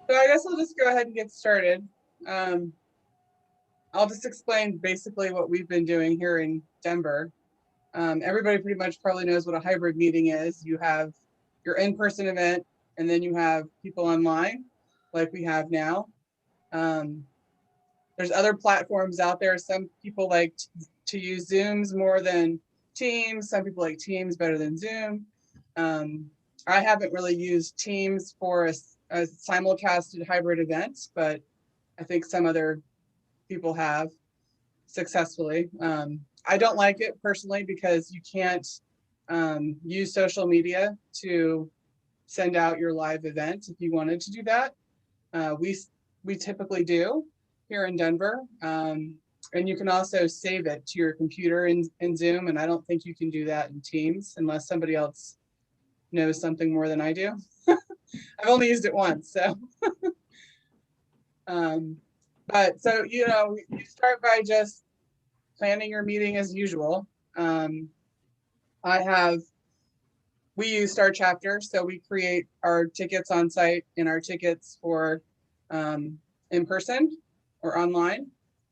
So I guess I'll just go ahead and get started. I'll just explain basically what we've been doing here in Denver. Everybody pretty much probably knows what a hybrid meeting is. You have your in-person event, and then you have people online, like we have now. Um, there's other platforms out there. Some people like to use Zooms more than Teams. Some people like Teams better than Zoom. I haven't really used Teams for a simulcasted hybrid event, but I think some other people have successfully. I don't like it personally because you can't use social media to send out your live event if you wanted to do that. We typically do here in Denver. And you can also save it to your computer in Zoom. And I don't think you can do that in Teams unless somebody else knows something more than I do. I've only used it once, so. But so, you start by just planning your meeting as usual. We use Star Chapter, so we create our tickets on site and our tickets for in person or online.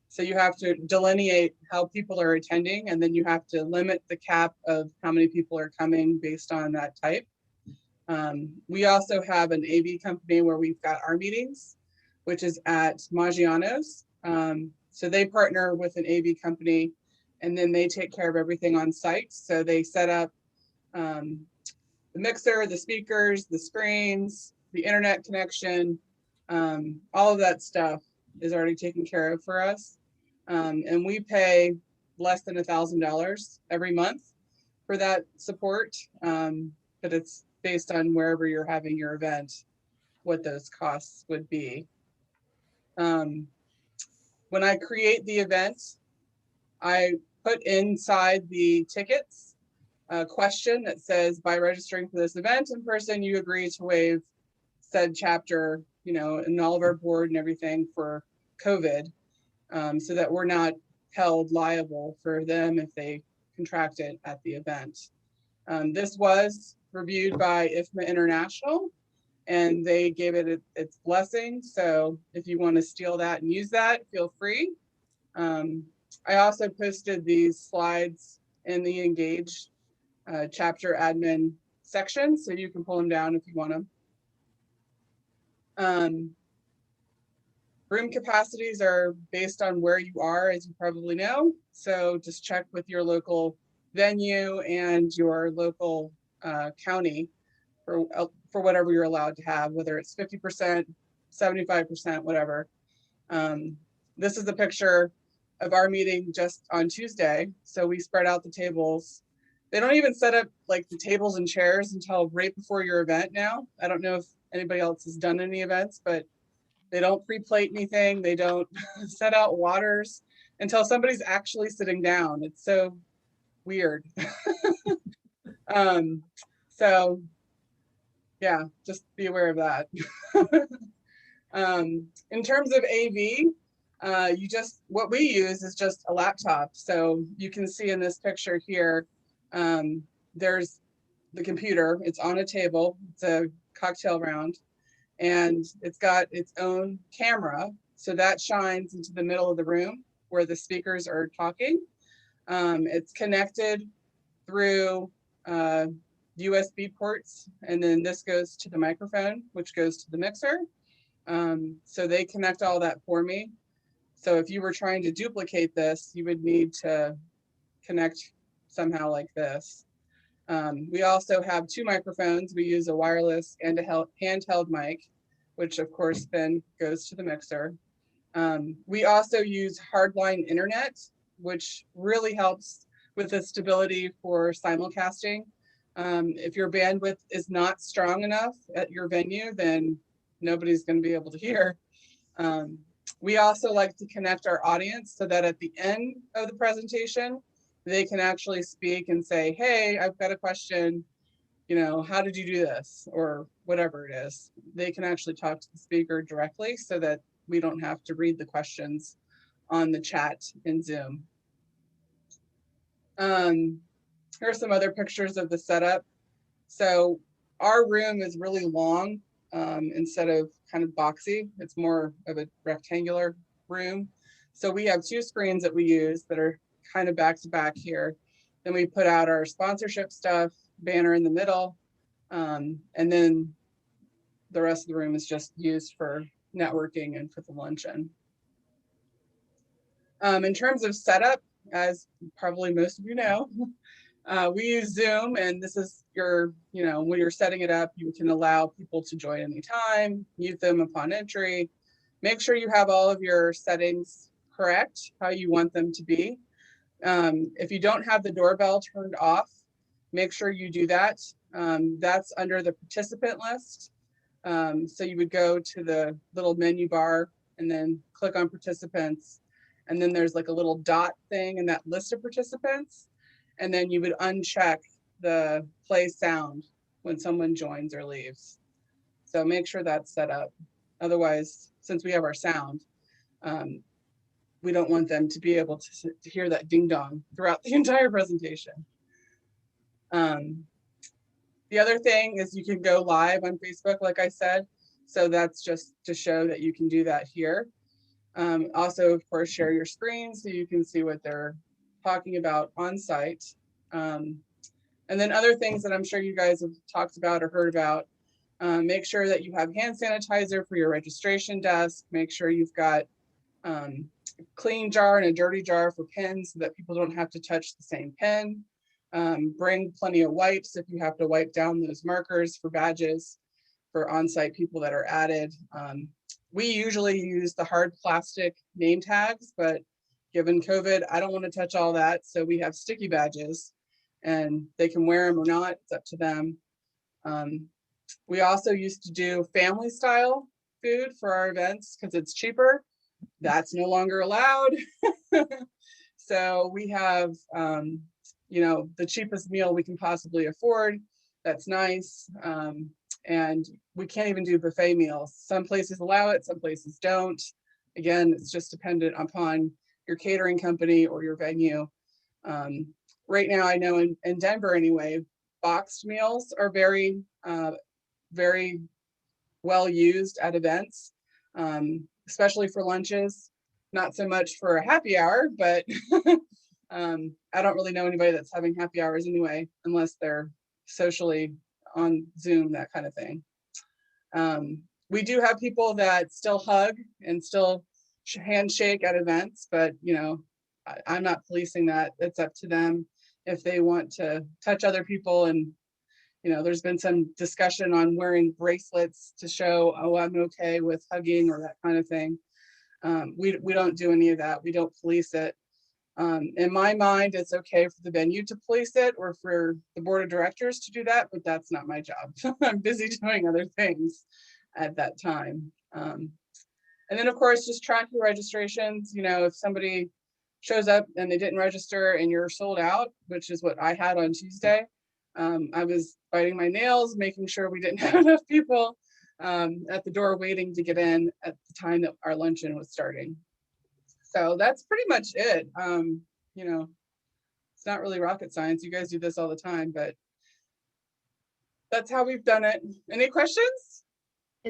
So you have to delineate how people are attending, and then you have to limit the cap of how many people are coming based on that type. We also have an AV company where we've got our meetings, which is at Maggiano's. So they partner with an AV company, and then they take care of everything on site. So they set up the mixer, the speakers, the screens, the internet connection, all of that stuff is already taken care of for us. And we pay less than $1,000 every month for that support. But it's based on wherever you're having your event, what those costs would be. When I create the event, I put inside the tickets a question that says, by registering for this event in person, you agree to waive said chapter, and all of our board and everything for COVID, so that we're not held liable for them if they contract it at the event. This was reviewed by IFMA International, and they gave it its blessing. So if you want to steal that and use that, feel free. I also posted these slides in the Engage chapter admin section, so you can pull them down if you want them. Room capacities are based on where you are, as you probably know. So just check with your local venue and your local county for whatever you're allowed to have, whether it's 50%, 75%, whatever. This is a picture of our meeting just on Tuesday. So we spread out the tables. They don't even set up like the tables and chairs until right before your event now. I don't know if anybody else has done any events, but they don't pre-plate anything. They don't set out waters until somebody's actually sitting down. It's so weird. So yeah, just be aware of that. In terms of AV, what we use is just a laptop. So you can see in this picture here, there's the computer. It's on a table. It's a cocktail round, and it's got its own camera. So that shines into the middle of the room where the speakers are talking. It's connected through USB ports, and then this goes to the microphone, which goes to the mixer. So they connect all that for me. So if you were trying to duplicate this, you would need to connect somehow like this. We also have two microphones. We use a wireless and a handheld mic, which of course then goes to the mixer. We also use hardline internet, which really helps with the stability for simulcasting. If your bandwidth is not strong enough at your venue, then nobody's going to be able to hear. We also like to connect our audience so that at the end of the presentation, they can actually speak and say, hey, I've got a question, how did you do this? Or whatever it is. They can actually talk to the speaker directly so that we don't have to read the questions on the chat in Zoom. Here are some other pictures of the setup. So our room is really long. instead of kind of boxy. It's more of a rectangular room. So we have 2 screens that we use that are kind of back to back here. Then we put out our sponsorship stuff, banner in the middle, and then the rest of the room is just used for networking and for the luncheon. In terms of setup, as probably most of you know, we use Zoom, and this is your, when you're setting it up, you can allow people to join anytime, mute them upon entry. Make sure you have all of your settings correct, how you want them to be. If you don't have the doorbell turned off, make sure you do that. That's under the participant list. So you would go to the little menu bar and then click on participants. And then there's like a little dot thing in that list of participants. And then you would uncheck the play sound when someone joins or leaves. So make sure that's set up. Otherwise, since we have our sound, we don't want them to be able to hear that ding dong throughout the entire presentation. The other thing is you can go live on Facebook, like I said. So that's just to show that you can do that here. Also, of course, share your screen so you can see what they're talking about on site. And then other things that I'm sure you guys have talked about or heard about. Make sure that you have hand sanitizer for your registration desk. Make sure you've got a clean jar and a dirty jar for pens so that people don't have to touch the same pen. Bring plenty of wipes if you have to wipe down those markers for badges for on-site people that are added. We usually use the hard plastic name tags, but given COVID, I don't want to touch all that. So we have sticky badges and they can wear them or not, it's up to them. We also used to do family style food for our events because it's cheaper. That's no longer allowed. So we have, the cheapest meal we can possibly afford. That's nice. And we can't even do buffet meals. Some places allow it, some places don't. Again, it's just dependent upon your catering company or your venue. Right now, I know in Denver anyway, boxed meals are very, very well used at events, especially for lunches. Not so much for a happy hour, but I don't really know anybody that's having happy hours anyway, unless they're socially on Zoom, that kind of thing. We do have people that still hug and still handshake at events, but I'm not policing that. It's up to them if they want to touch other people. And there's been some discussion on wearing bracelets to show, oh, I'm okay with hugging or that kind of thing. We don't do any of that. We don't police it. In my mind, it's okay for the venue to police it or for the board of directors to do that, but that's not my job. I'm busy doing other things at that time. And then of course, just track your registrations. If somebody shows up and they didn't register and you're sold out, which is what I had on Tuesday, I was biting my nails, making sure we didn't have enough people at the door waiting to get in at the time that our luncheon was starting. So that's pretty much it. It's not really rocket science. You guys do this all the time, but that's how we've done it. Any questions?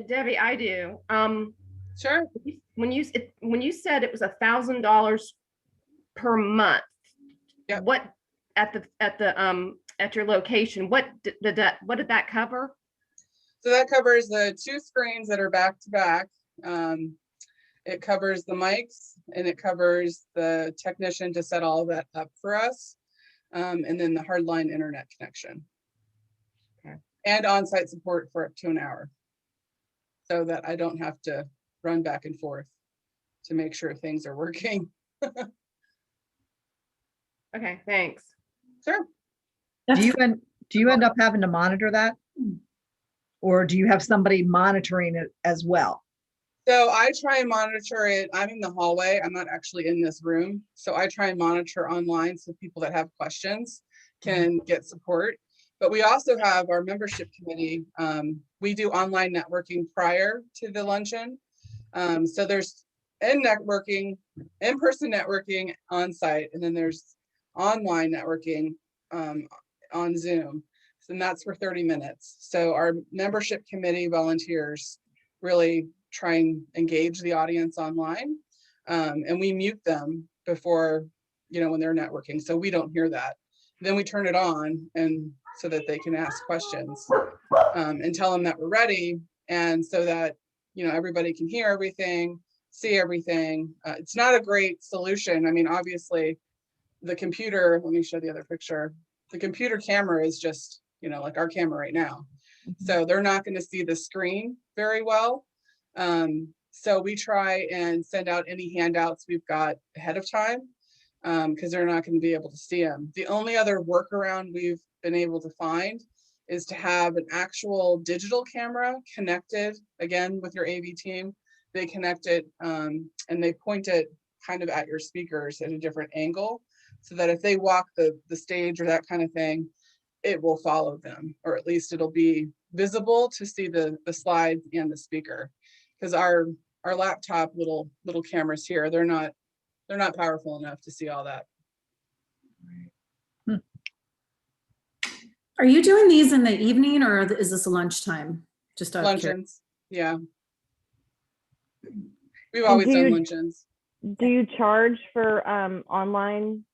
Debbie, I do. Sure. When you said it was $1,000 per month, yep. What at your location, what did that cover? So that covers the 2 screens that are back to back. It covers the mics and it covers the technician to set all of that up for us. And then the hardline internet connection. Okay. And on-site support for up to an hour so that I don't have to run back and forth to make sure things are working. Okay, thanks. Sure. Do you end up having to monitor that? Or do you have somebody monitoring it as well? So I try and monitor it. I'm in the hallway. I'm not actually in this room. So I try and monitor online so people that have questions can get support. But we also have our membership committee. We do online networking prior to the luncheon. So there's in-person networking on site, and then there's online networking on Zoom. So and that's for 30 minutes. So our membership committee volunteers really try and engage the audience online. And we mute them before, when they're networking, so we don't hear that. Then we turn it on, and so that they can ask questions and tell them that we're ready, and so that everybody can hear everything, see everything. It's not a great solution. I mean, obviously, the computer. Let me show the other picture. The computer camera is just like our camera right now, so they're not going to see the screen very well. So we try and send out any handouts we've got ahead of time, because they're not going to be able to see them. The only other workaround we've been able to find is to have an actual digital camera connected, again, with your AV team. They connect it and they point it kind of at your speakers at a different angle, so that if they walk the stage or that kind of thing, it will follow them, or at least it'll be visible to see the slides and the speaker. Because our laptop little cameras here, they're not powerful enough to see all that. Are you doing these in the evening, or is this a lunchtime? Just out of curiosity. Luncheons, yeah. We've always done luncheons. Do you charge for online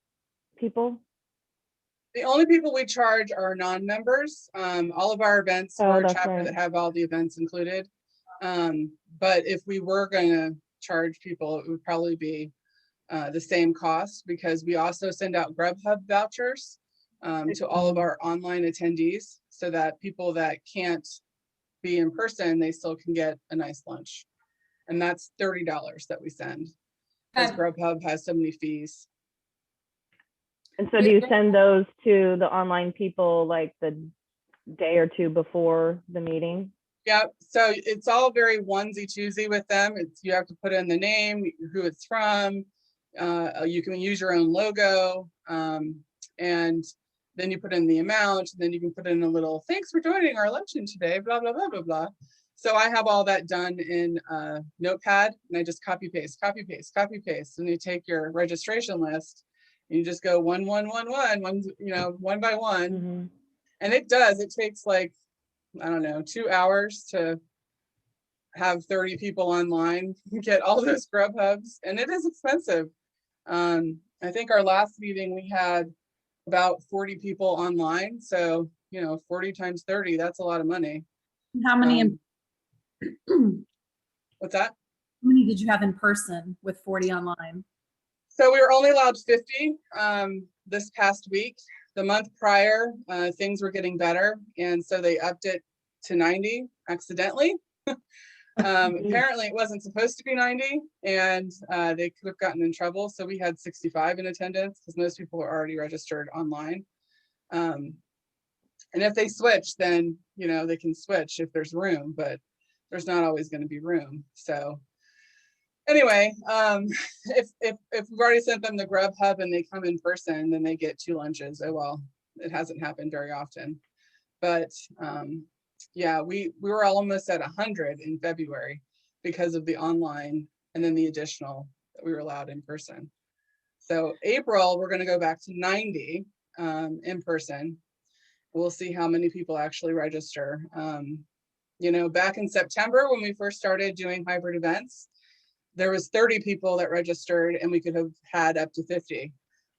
people? The only people we charge are non-members. All of our events are a chapter that have all the events included. But if we were going to charge people, it would probably be the same cost, because we also send out Grubhub vouchers to all of our online attendees, so that people that can't be in person, they still can get a nice lunch. And that's $30 that we send, because Grubhub has so many fees. And so do you send those to the online people like the day or two before the meeting? Yeah, so it's all very onesie twosie with them. You have to put in the name, who it's from. You can use your own logo, and then you put in the amount. And then you can put in a little "thanks for joining our luncheon today," blah blah blah blah blah. So I have all that done in Notepad, and I just copy paste, copy paste, copy paste, and you take your registration list, and you just go one, one by one, Mm-hmm. and it does. It takes like, I don't know, 2 hours to have 30 people online, get all those Grubhubs, and it is expensive. I think our last meeting we had about 40 people online, so 40 times 30, that's a lot of money. How many? What's that? How many did you have in person with 40 online? So we were only allowed 50 this past week. The month prior, things were getting better, and so they upped it to 90 accidentally. Apparently it wasn't supposed to be 90, and they could have gotten in trouble. So we had 65 in attendance, because most people are already registered online. And if they switch, then they can switch if there's room, but there's not always going to be room. So anyway, if we've already sent them the Grubhub and they come in person, then they get 2 lunches. Oh well, it hasn't happened very often, but yeah, we were almost at 100 in February because of the online, and then the additional that we were allowed in person. So April, we're going to go back to 90 in person. We'll see how many people actually register. Back in September, when we first started doing hybrid events, there was 30 people that registered, and we could have had up to 50,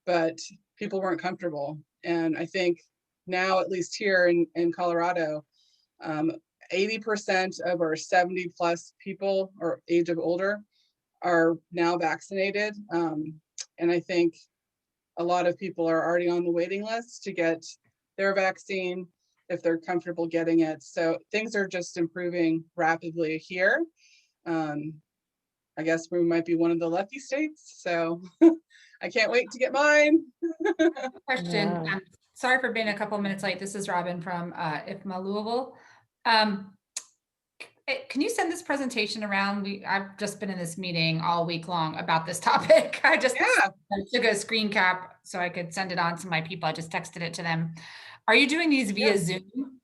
but people weren't comfortable. And I think now, at least here in Colorado, 80% of our 70 plus people, or age of older, are now vaccinated. And I think a lot of people are already on the waiting list to get their vaccine if they're comfortable getting it. So things are just improving rapidly here. I guess we might be one of the lucky states. So I can't wait to get mine. Question. Yeah. Sorry for being a couple minutes late. This is Robin from IFMA Louisville. Can you send this presentation around? I've just been in this meeting all week long about this topic. I took a screen cap so I could send it on to my people. I just texted it to them. Are you doing these via Zoom?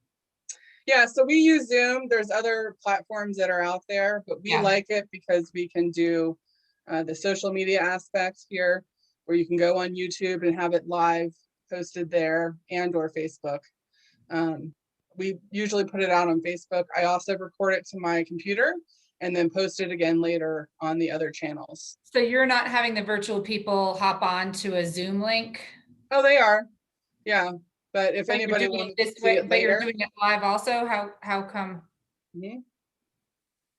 Yeah, so we use Zoom. There's other platforms that are out there, but we like it because we can do the social media aspect here, where you can go on YouTube and have it live posted there, and or Facebook. We usually put it out on Facebook. I also record it to my computer and then post it again later on the other channels. So you're not having the virtual people hop on to a Zoom link? Oh, they are. Yeah. But if But you're anybody doing wants it to this see way, it but you're later. doing it live also? How come?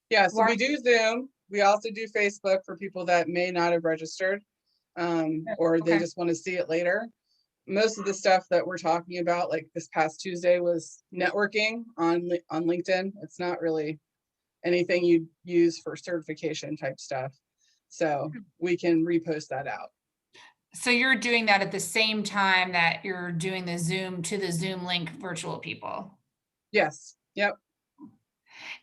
Yeah, so Why- we do Zoom. We also do Facebook for people that may not have registered, or they Okay. just want to see it later. Most of the stuff that we're talking about, like this past Tuesday, was networking on LinkedIn. It's not really anything you'd use for certification type stuff. So we can repost that out. So you're doing that at the same time that you're doing the Zoom to the Zoom link virtual people? Yes. Yep.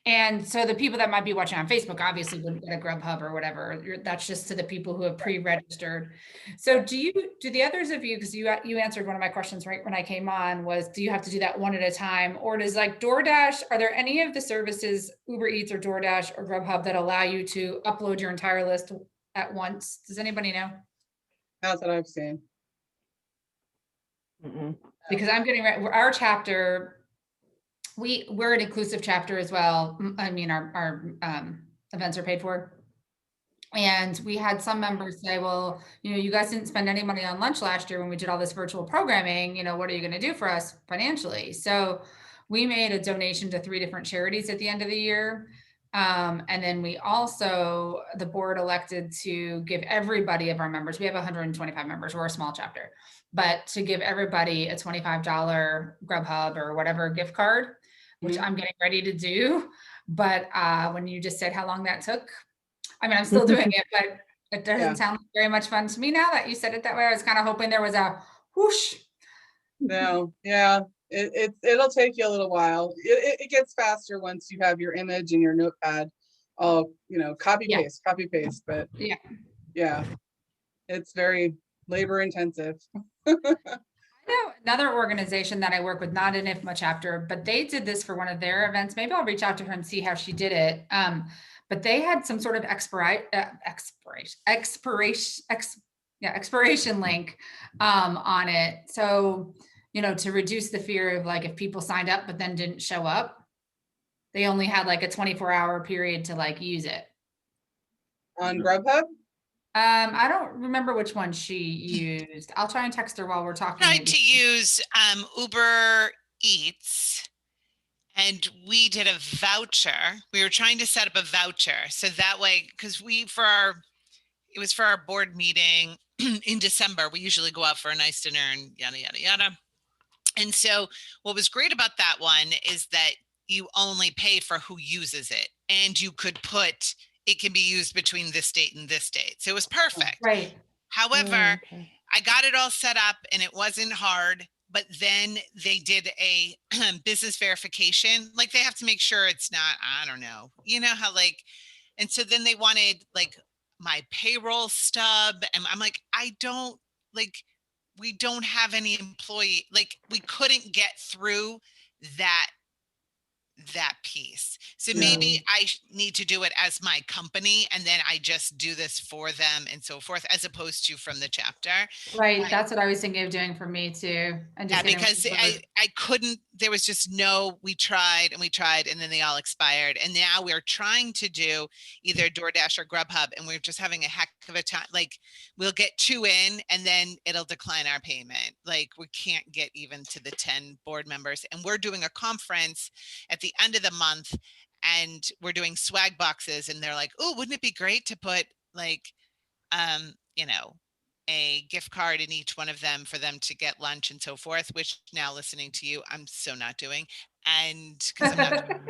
And so the people that might be watching on Facebook obviously wouldn't get a Grubhub or whatever. That's just to the people who have pre-registered. So do the others of you, because you answered one of my questions right when I came on, was do you have to do that one at a time, or does like DoorDash, are there any of the services, Uber Eats or DoorDash or Grubhub, that allow you to upload your entire list at once? Does anybody know? That's what I've seen. Because I'm getting ready, our chapter, we're an inclusive chapter as well. I mean, our events are paid for. And we had some members say, well, you guys didn't spend any money on lunch last year when we did all this virtual programming, what are you going to do for us financially? So we made a donation to 3 different charities at the end of the year. And then we also, the board elected to give everybody of our members, we have 125 members, we're a small chapter, but to give everybody a $25 Grubhub or whatever gift card, which I'm getting ready to do. But when you just said how long that took, I mean, I'm still doing it, but it doesn't sound very much fun to me now that you said it that way. I was kind of hoping there was a whoosh. No, yeah, it'll take you a little while. It gets faster once you have your image and your notepad all, copy paste, but yeah, it's very labor intensive. I know another organization that I work with, not an IFMA chapter, but they did this for one of their events. Maybe I'll reach out to her and see how she did it. But they had some sort of expiration link on it. So, to reduce the fear of like if people signed up but then didn't show up, they only had like a 24-hour period to like use it. On Grubhub? I don't remember which one she used. I'll try and text her while we're talking. Tried to use Uber Eats, and we did a voucher. We were trying to set up a voucher so that way, because it was for our board meeting in December. We usually go out for a nice dinner and yada yada yada. And so what was great about that one is that you only pay for who uses it, and you could put it can be used between this date and this date. So it was perfect. Right. However, I got it all set up and it wasn't hard, but then they did a business verification. Like they have to make sure it's not, I don't know, how and so then they wanted like my payroll stub. And I'm like, we don't have any employee, we couldn't get through that piece. So maybe I need to do it as my company and then I just do this for them and so forth, as opposed to from the chapter. Right. That's what I was thinking of doing for me too. And just because I couldn't, there was just we tried and then they all expired. And now we're trying to do either DoorDash or Grubhub and we're just having a heck of a time. Like we'll get 2 in and then it'll decline our payment. Like we can't get even to the 10 board members. And we're doing a conference at the end of the month and we're doing swag boxes and they're like, oh, wouldn't it be great to put a gift card in each one of them for them to get lunch and so forth, which now listening to you, I'm so not doing. And because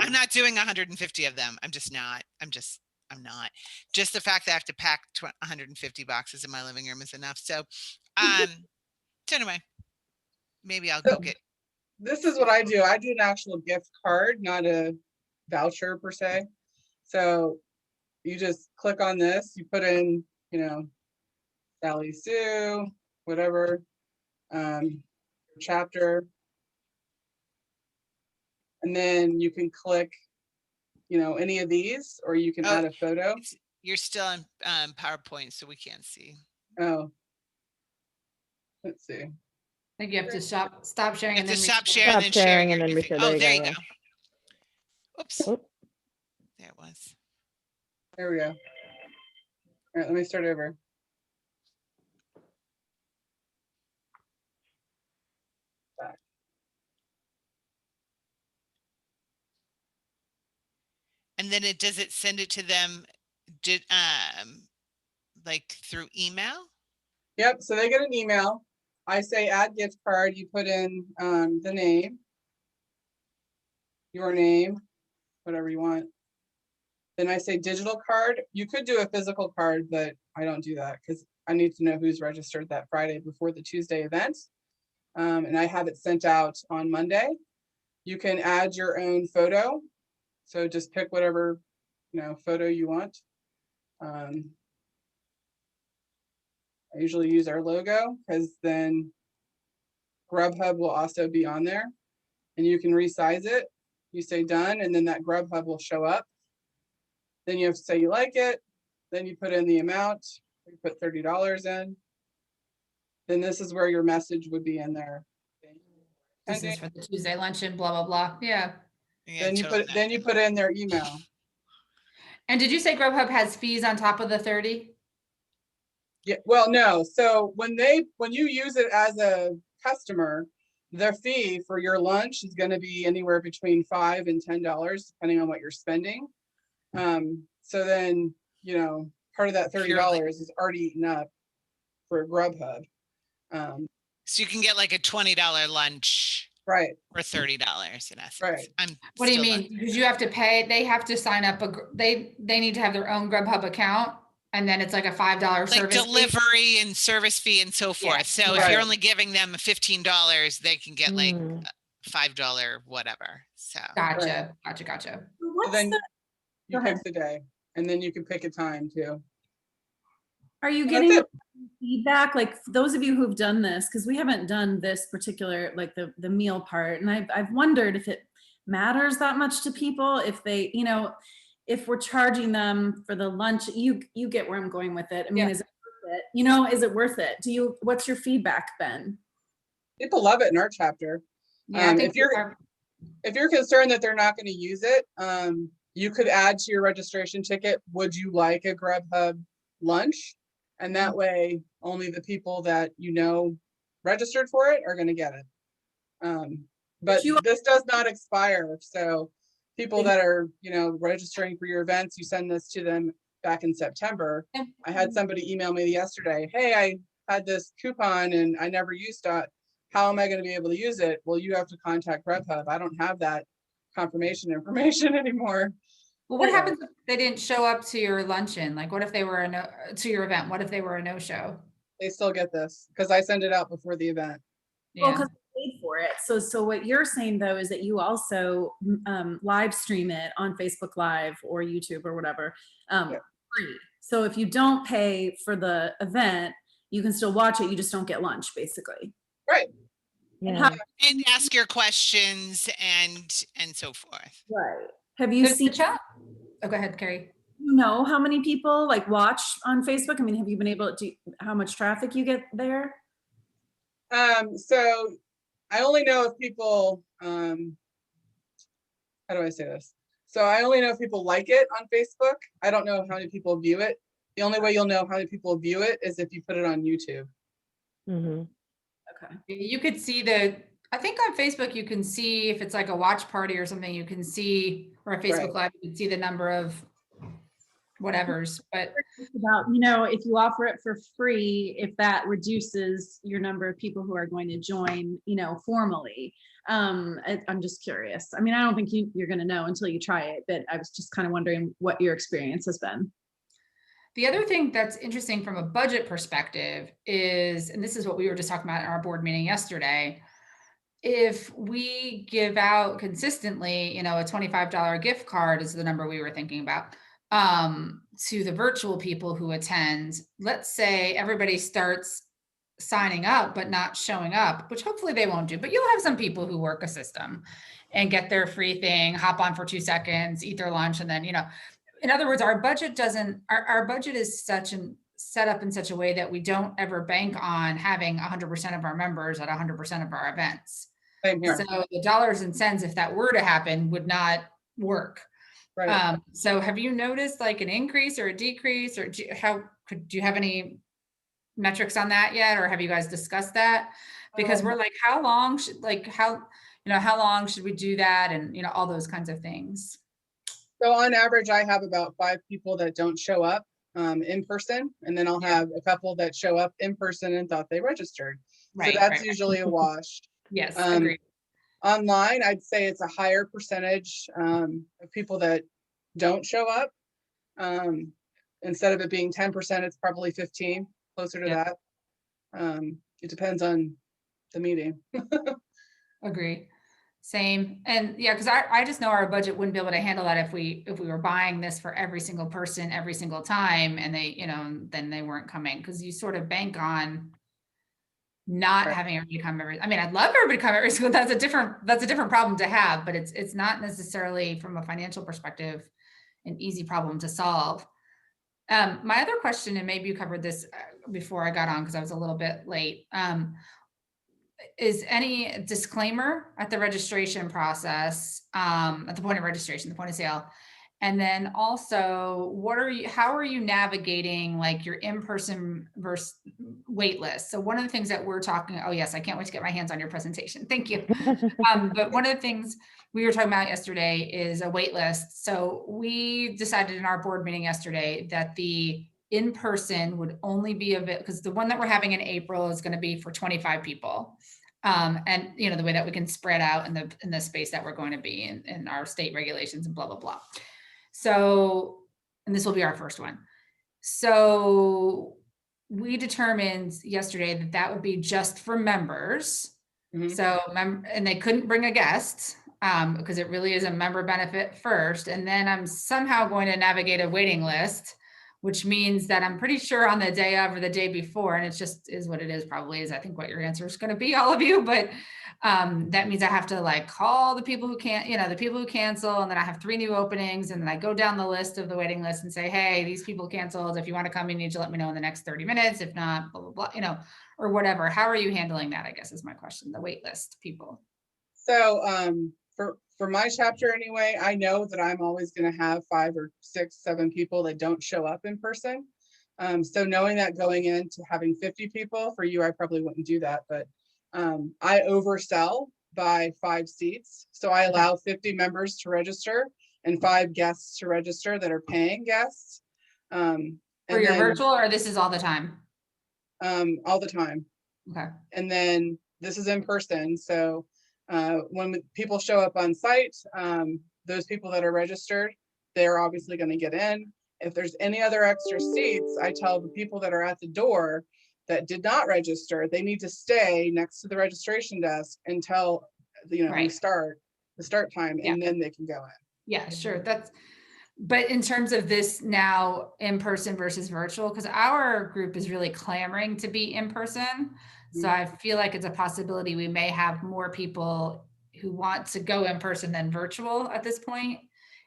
I'm not doing 150 of them. I'm not. Just the fact that I have to pack 150 boxes in my living room is enough. So, so anyway, maybe I'll go get. This is what I do. I do an actual gift card, not a voucher per se. So you just click on this, you put in, Sally Sue, whatever, chapter. And then you can click, any of these, or you can add a photo. You're still in PowerPoint, so we can't see. Oh, let's see. think you have to stop sharing You and have then to stop reshare. sharing and then Stop sharing and then everything. reshare. Oh, there you go. yeah. Oops. Oh. There it was. There we go. All right, let me start over. And then does it send it to them, like through email? Yep, so they get an email. I say add gift card, you put in the name, your name, whatever you want. Then I say digital card. You could do a physical card, but I don't do that because I need to know who's registered that Friday before the Tuesday event. And I have it sent out on Monday. You can add your own photo. So just pick whatever, photo you want. I usually use our logo because then Grubhub will also be on there and you can resize it. You say done, and then that Grubhub will show up. Then you have to say you like it. Then you put in the amount. You put $30 in. Then this is where your message would be in there. This is for the Tuesday luncheon, blah, blah, blah. Yeah. Yeah, Then you put in their email. And did you say Grubhub has fees on top of the 30? Yeah, well, no. So when you use it as a customer, the fee for your lunch is going to be anywhere between $5 and $10, depending on what you're spending. So then, part of that $30 is already eaten up for Grubhub. So you can get like a $20 lunch Right. for $30 in essence. Right. What do you mean? Because you have to pay, they have to sign up, they need to have their own Grubhub account, and then it's like a $5 like service fee? delivery and service fee and so forth. Yeah, So if you're only giving them $15, they can get like $5 whatever. So Gotcha. So What's then the, you go pick ahead. the day, and then you can pick a time too. Are you And getting that's feedback? Like those of you who've done this, because we haven't done this particular, like the meal part. And I've wondered if it matters that much to people, if they, if we're charging them for the lunch, you get where I'm going with it. I mean, Yeah. is it worth it? Is it worth it? What's your feedback been? People love it in our chapter. Yeah, I think If you're concerned that they're not going to use it, you could add to your registration ticket, would you like a Grubhub lunch? And that way, only the people that registered for it are going to get it. But this does not expire. So people that are, registering for your events, you send this to them back in September. I had somebody email me yesterday, hey, I had this coupon and I never used it. How am I going to be able to use it? Well, you have to contact Grubhub. I don't have that confirmation information anymore. Well, what happens if they didn't show up to your luncheon? Like, what if they were to your event? What if they were a no-show? They still get this because I send it out before the event. Well, Yeah. because they paid for it. So what you're saying though is that you also live stream it on Facebook Live or YouTube or whatever, free. So if you don't pay for the event, you can still watch it. You just don't get lunch, basically. Right. Yeah. and ask your questions and so forth. Right. Have you seen? Oh, go ahead, Carrie. You know how many people like watch on Facebook? I mean, have you been able to? How much traffic you get there? So I only know if people. How do I say this? So I only know if people like it on Facebook. I don't know how many people view it. The only way you'll know how many people view it is if you put it on YouTube. Mm-hmm. Okay. You could see I think on Facebook, you can see if it's like a watch party or something, you can see, or a Facebook Live, you can see the number of whatevers, but. About, if you offer it for free, if that reduces your number of people who are going to join, formally. I'm just curious. I mean, I don't think you're going to know until you try it, but I was just kind of wondering what your experience has been. The other thing that's interesting from a budget perspective is, and this is what we were just talking about in our board meeting yesterday, if we give out consistently, a $25 gift card is the number we were thinking about, to the virtual people who attend. Let's say everybody starts signing up but not showing up, which hopefully they won't do, but you'll have some people who work a system and get their free thing, hop on for 2 seconds, eat their lunch, and then, in other words, our budget is such set up in such a way that we don't ever bank on having 100% of our members at 100% of our events. Same here. So the dollars and cents, if that were to happen, would not work. Right. So have you noticed like an increase or a decrease, or do you have any metrics on that yet? Or have you guys discussed that? Because we're like, how long should we do that? And, all those kinds of things. So on average, I have about 5 people that don't show up in person, and then I'll have a couple that show up in person and thought they registered. Right. So that's usually a wash. Yes, agreed. Online, I'd say it's a higher percentage of people that don't show up. Instead of it being 10%, it's probably 15, closer to that. It depends on the meeting. Agree. Same. And yeah, because I just know our budget wouldn't be able to handle that if we were buying this for every single person every single time, and they, then they weren't coming, because you sort of bank on not having everybody come I'd love everybody to come every single. That's a different problem to have, but it's not necessarily from a financial perspective an easy problem to solve. My other question, and maybe you covered this before I got on because I was a little bit late, is any disclaimer at the registration process, at the point of registration, the point of sale. And then also, how are you navigating like your in-person versus wait list? So one of the things that we're talking, oh yes, I can't wait to get my hands on your presentation. Thank you. But one of the things we were talking about yesterday is a wait list. So we decided in our board meeting yesterday that the in-person would only be because the one that we're having in April is going to be for 25 people. And the way that we can spread out in the space that we're going to be in our state regulations and blah, blah, blah. So, and this will be our first one. So we determined yesterday that would be just for members. Mhm. So, and they couldn't bring a guest because it really is a member benefit first. And then I'm somehow going to navigate a waiting list, which means that I'm pretty sure on the day of or the day before, and it just is what it is, probably is I think what your answer is going to be, all of you, but that means I have to like call the people who can't, the people who cancel, and then I have 3 new openings, and then I go down the list of the waiting list and say, hey, these people canceled. If you want to come, you need to let me know in the next 30 minutes. If not, blah, blah, blah, or whatever. How are you handling that, I guess is my question, the wait list people. So for my chapter anyway, I know that I'm always going to have 5 or 6, 7 people that don't show up in person. So knowing that going into having 50 people, for you, I probably wouldn't do that, but I oversell by 5 seats. So I allow 50 members to register and 5 guests to register that are paying guests. For your virtual, or this is all the time? All the time. Okay. And then this is in person. So when people show up on site, those people that are registered, they're obviously going to get in. If there's any other extra seats, I tell the people that are at the door that did not register, they need to stay next to the registration desk until we start the start time, and then they can go in. Yeah, sure. But in terms of this now in person versus virtual, because our group is really clamoring to be in person. So I feel like it's a possibility we may have more people who want to go in person than virtual at this point.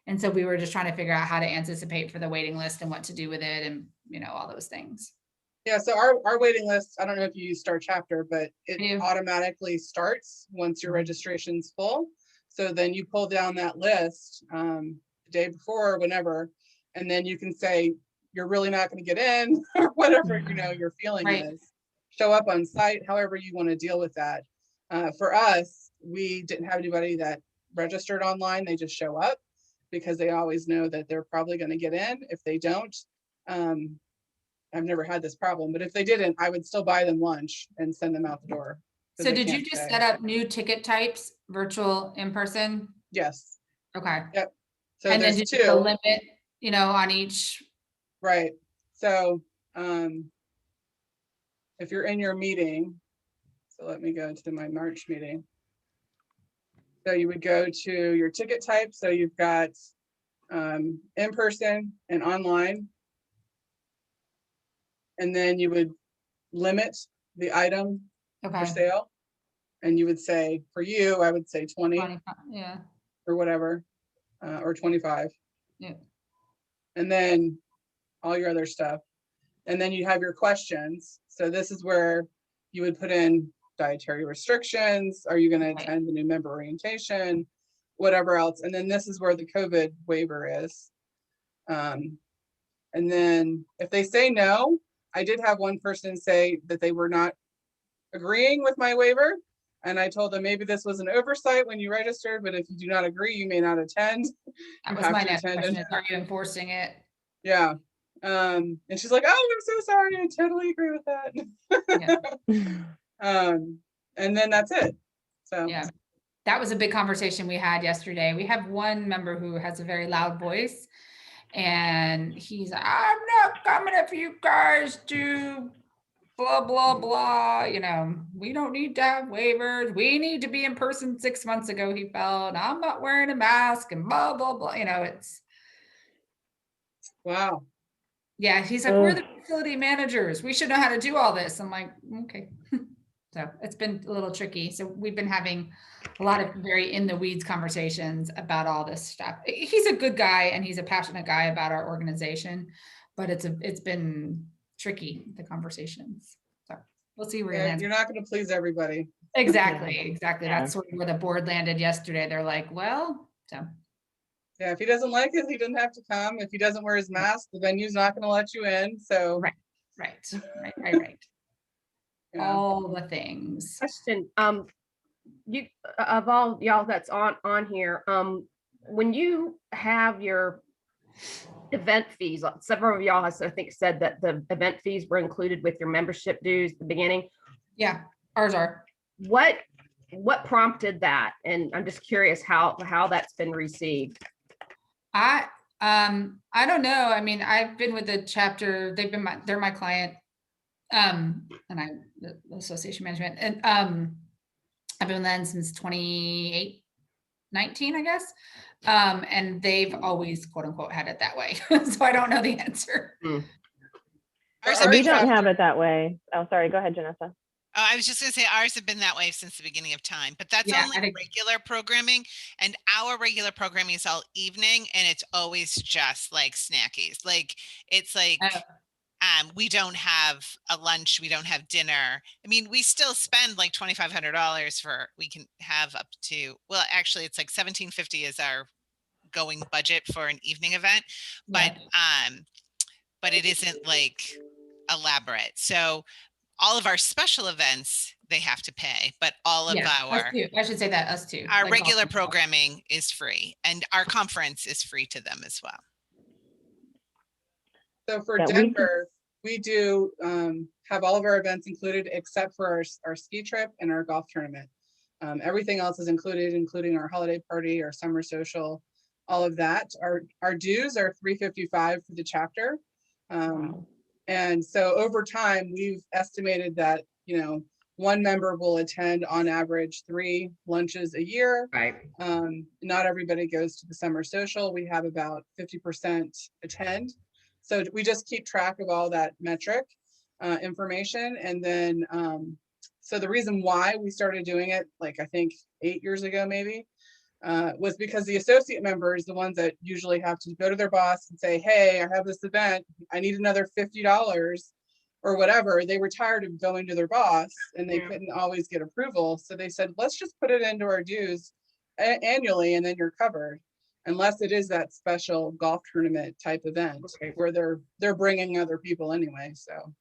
And so we were just trying to figure out how to anticipate for the waiting list and what to do with it, and all those things. Yeah, so our waiting list, I don't know if you use Start Chapter, but it automatically starts once your registration's full. So then you pull down that list the day before or whenever, and then you can say, you're really not going to get in, or whatever, your feeling is. Show up on site, however you want to deal with that. For us, we didn't have anybody that registered online. They just show up because they always know that they're probably going to get in. If they don't, I've never had this problem, but if they didn't, I would still buy them lunch and send them out the door. So did you just set up new ticket types, virtual, in person? Yes. Okay. Yep. So and there's then did 2. you limit, on each? Right. So if you're in your meeting, so let me go to my March meeting. So you would go to your ticket type. So you've got in person and online. And then you would limit the item for sale. And you would say, for you, I would say 20 or whatever, or 25. Yeah. And then all your other stuff. And then you have your questions. So this is where you would put in dietary restrictions. Are you going to attend the new member orientation? Whatever else. And then this is where the COVID waiver is. And then if they say no, I did have one person say that they were not agreeing with my waiver. And I told them maybe this was an oversight when you registered, but if you do not agree, you may not attend. That was my next question is, are you enforcing it? Yeah. And she's like, oh, I'm so sorry. I totally agree with that. Yeah. And then that's it. So Yeah, that was a big conversation we had yesterday. We have one member who has a very loud voice, and he's, I'm not coming if you guys do blah, blah, blah. You know, we don't need to have waivers. We need to be in person 6 months ago, he felt. I'm not wearing a mask and blah, blah, blah. You know, it's. wow. Yeah, he's like, we're the facility managers. We should know how to do all this. I'm like, okay. So it's been a little tricky. So we've been having a lot of very in the weeds conversations about all this stuff. He's a good guy and he's a passionate guy about our organization, but it's been tricky, the conversations. So we'll see where it ends. You're not going to please everybody. Exactly. Yeah. That's sort of where the board landed yesterday. They're like, well, so. Yeah, if he doesn't like it, he doesn't have to come. If he doesn't wear his mask, the venue's not going to let you in. So Right. Yeah. All the things. Question, you, of all y'all that's on here, when you have your event fees, several of y'all has, I think, said that the event fees were included with your membership dues at the beginning. Yeah, ours are. What prompted that? And I'm just curious how that's been received. I don't know. I mean, I've been with the chapter, they're my client. And the association management, and I've been with them since 2019, I guess. And they've always quote unquote had it that way. So I don't know the answer. We don't have it that way. Oh, sorry. Go ahead, Janessa. Oh, I was just going to say ours have been that way since the beginning of time, but that's only regular programming, and our regular programming is all evening, and it's always just like snackies. Like it's like we don't have a lunch, we don't have dinner. I mean, we still spend like $2,500 for, we can have up to, well, actually it's like $1,750 is our going budget for an evening event, but it isn't like elaborate. So all of our special events, they have to pay, but all of our, I should say that, us too. Our like regular programming is free, and our conference is free to them as well. So for Denver, we do have all of our events included except for our ski trip and our golf tournament. Everything else is included, including our holiday party, our summer social, all of that. Our dues are $355 for the chapter. And so over time, we've estimated that, you know, one member will attend on average 3 lunches a year. Right. Not everybody goes to the summer social. We have about 50% attend. So we just keep track of all that metric information. And then, so the reason why we started doing it, like I think 8 years ago, maybe, was because the associate members, the ones that usually have to go to their boss and say, hey, I have this event, I need another $50 or whatever. They were tired of going to their boss and they couldn't always get approval. So they said, let's just put it into our dues annually and then you're covered. Unless it is that special golf tournament type event where they're bringing other people anyway. So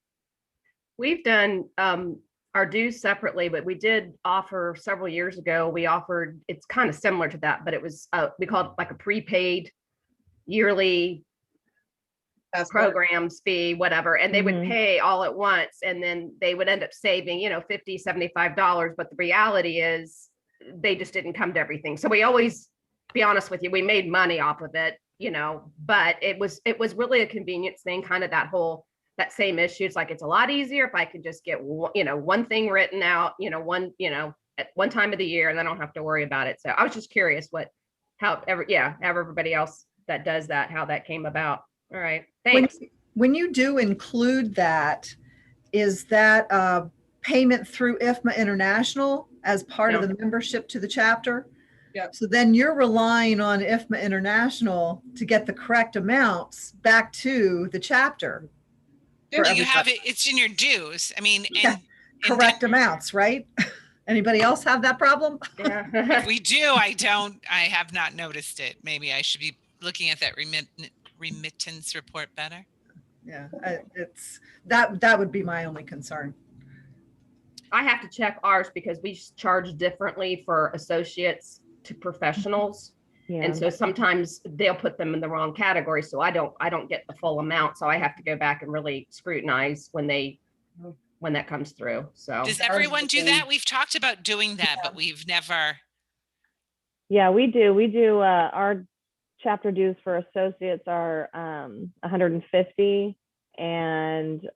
we've done our dues separately, but we did offer several years ago. We offered, it's kind of similar to that, but it was we called it like a prepaid yearly programs fee, whatever, and they would pay all at once, and then they would end up saving, you know, $50, $75. But the reality is they just didn't come to everything. So we always, be honest with you, we made money off of it, you know, but it was really a convenience thing, kind of that same issue. It's like, it's a lot easier if I could just get one thing written out, at one time of the year, and I don't have to worry about it. So I was just curious how everybody else that does that, how that came about. All right, thanks. When you do include that, is that payment through IFMA International as part of the membership to the chapter? Yeah. So then you're relying on IFMA International to get the correct amounts back to the chapter. Yeah. for You have everybody. it's in your dues. I mean, Yeah, and correct amounts, right? Anybody else have that problem? Yeah. we do. I have not noticed it. Maybe I should be looking at that remittance report better. Yeah, it's that would be my only concern. I have to check ours because we charge differently for associates to professionals. Yeah. And so sometimes they'll put them in the wrong category. So I don't get the full amount. So I have to go back and really scrutinize when that comes through. So Does Ours is everyone the do same. that? We've talked about doing that, but we've never. Yeah, we do. Our chapter dues for associates are 150, and